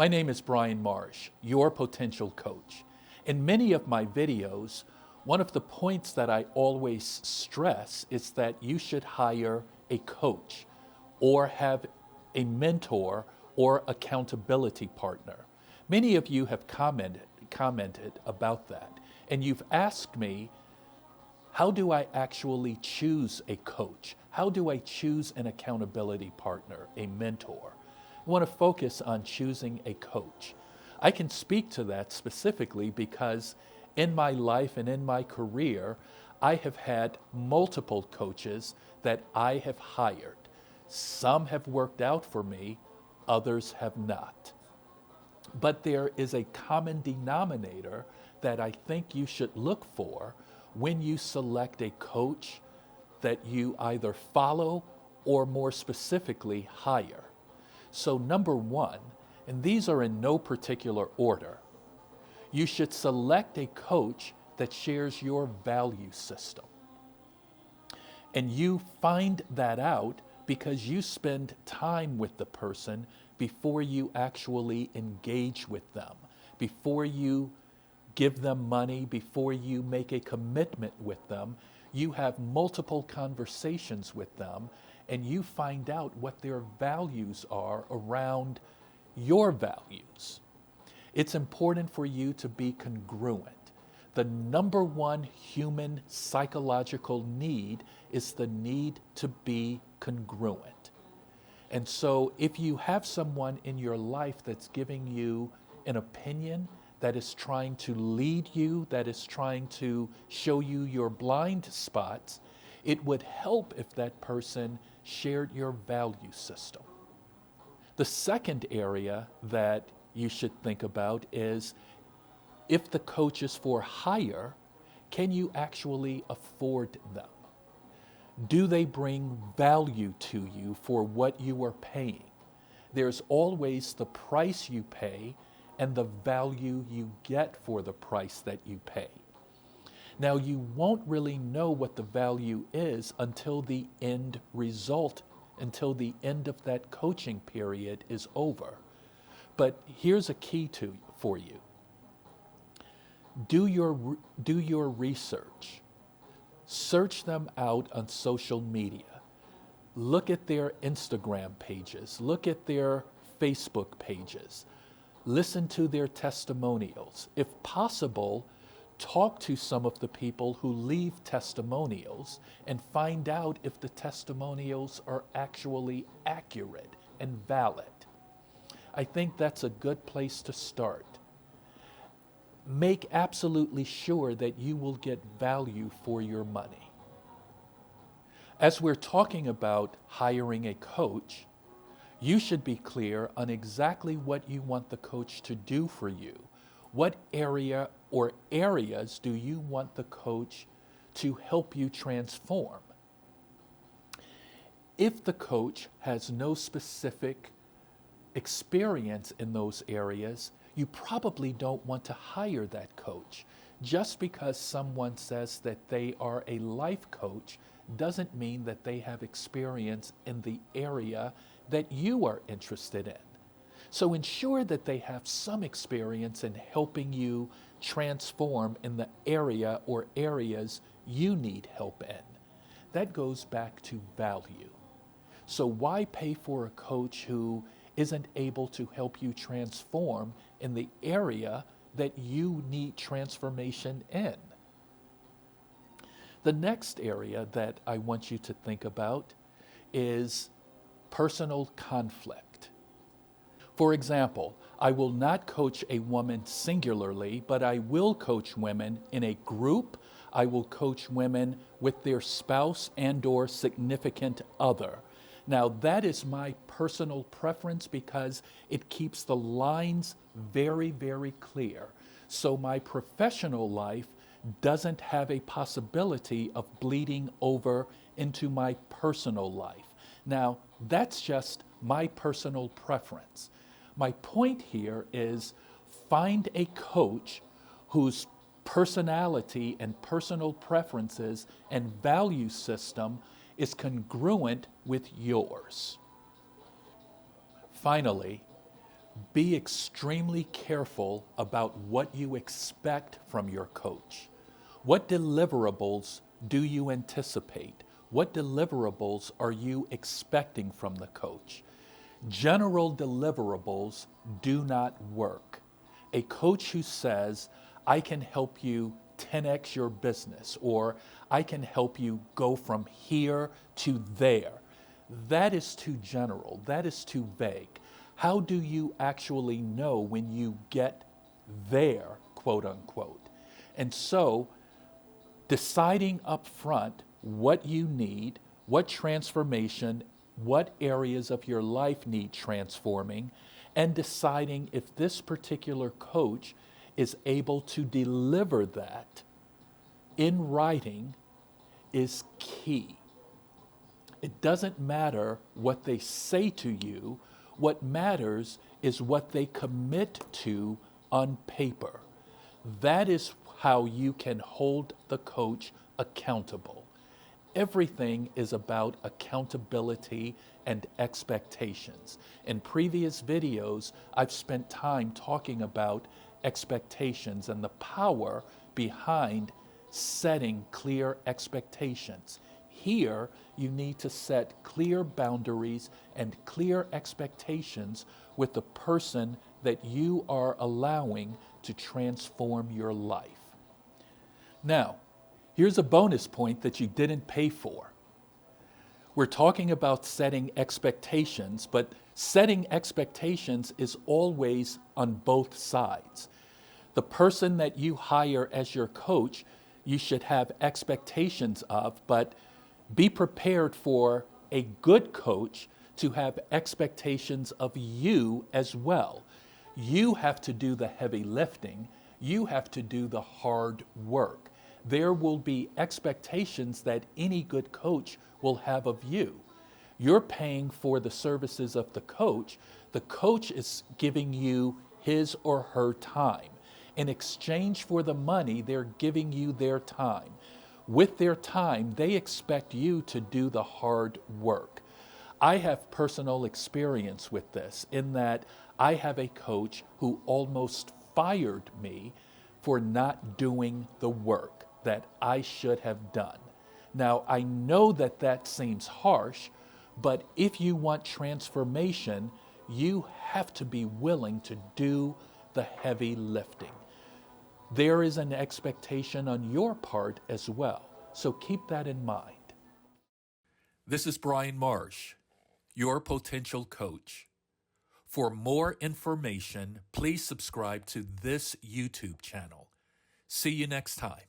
My name is Brian Marsh, your potential coach. In many of my videos, one of the points that I always stress is that you should hire a coach or have a mentor or accountability partner. Many of you have commented about that, and you've asked me, how do I actually choose a coach? How do I choose an accountability partner, a mentor? I want to focus on choosing a coach. I can speak to that specifically because in my life and in my career, I have had multiple coaches that I have hired. Some have worked out for me, others have not. But there is a common denominator that I think you should look for when you select a coach that you either follow or more specifically hire. So number one, and these are in no particular order, you should select a coach that shares your value system. And you find that out because you spend time with the person before you actually engage with them, before you give them money, before you make a commitment with them. You have multiple conversations with them and you find out what their values are around your values. It's important for you to be congruent. The number one human psychological need is the need to be congruent. And so if you have someone in your life that's giving you an opinion, that is trying to lead you, that is trying to show you your blind spots, it would help if that person shared your value system. The second area that you should think about is if the coach is for hire, can you actually afford them? Do they bring value to you for what you are paying? There's always the price you pay and the value you get for the price that you pay. Now, you won't really know what the value is until the end result, until the end of that coaching period is over. But here's a key for you. Do your research. Search them out on social media. Look at their Instagram pages. Look at their Facebook pages. Listen to their testimonials. If possible, talk to some of the people who leave testimonials and find out if the testimonials are actually accurate and valid. I think that's a good place to start. Make absolutely sure that you will get value for your money. As we're talking about hiring a coach, you should be clear on exactly what you want the coach to do for you. What area or areas do you want the coach to help you transform? If the coach has no specific experience in those areas, you probably don't want to hire that coach. Just because someone says that they are a life coach doesn't mean that they have experience in the area that you are interested in. So ensure that they have some experience in helping you transform in the area or areas you need help in. That goes back to value. So why pay for a coach who isn't able to help you transform in the area that you need transformation in? The next area that I want you to think about is personal conflict. For example, I will not coach a woman singularly, but I will coach women in a group. I will coach women with their spouse and/or significant other. Now, that is my personal preference because it keeps the lines very, very clear. So my professional life doesn't have a possibility of bleeding over into my personal life. Now, that's just my personal preference. My point here is find a coach whose personality and personal preferences and value system is congruent with yours. Finally, Be extremely careful about what you expect from your coach. What deliverables do you anticipate? What deliverables are you expecting from the coach? General deliverables do not work. A coach who says, I can help you 10x your business, or I can help you go from here to there, that is too general, that is too vague. How do you actually know when you get there, quote unquote? And so, deciding up front what you need, what transformation, what areas of your life need transforming, and deciding if this particular coach is able to deliver that in writing is key. It doesn't matter what they say to you. What matters is what they commit to on paper. That is how you can hold the coach accountable. Everything is about accountability and expectations. In previous videos, I've spent time talking about expectations and the power behind setting clear expectations. Here, you need to set clear boundaries and clear expectations with the person that you are allowing to transform your life. Now, here's a bonus point that you didn't pay for. We're talking about setting expectations, but setting expectations is always on both sides. The person that you hire as your coach, you should have expectations of, but be prepared for a good coach to have expectations of you as well. You have to do the heavy lifting. You have to do the hard work. There will be expectations that any good coach will have of you. You're paying for the services of the coach. The coach is giving you his or her time. In exchange for the money, they're giving you their time. With their time, they expect you to do the hard work. I have personal experience with this in that I have a coach who almost fired me for not doing the work that I should have done. Now, I know that that seems harsh, but if you want transformation, you have to be willing to do the heavy lifting. There is an expectation on your part as well, so keep that in mind. This is Brian Marsh, your potential coach. For more information, please subscribe to this YouTube channel. See you next time.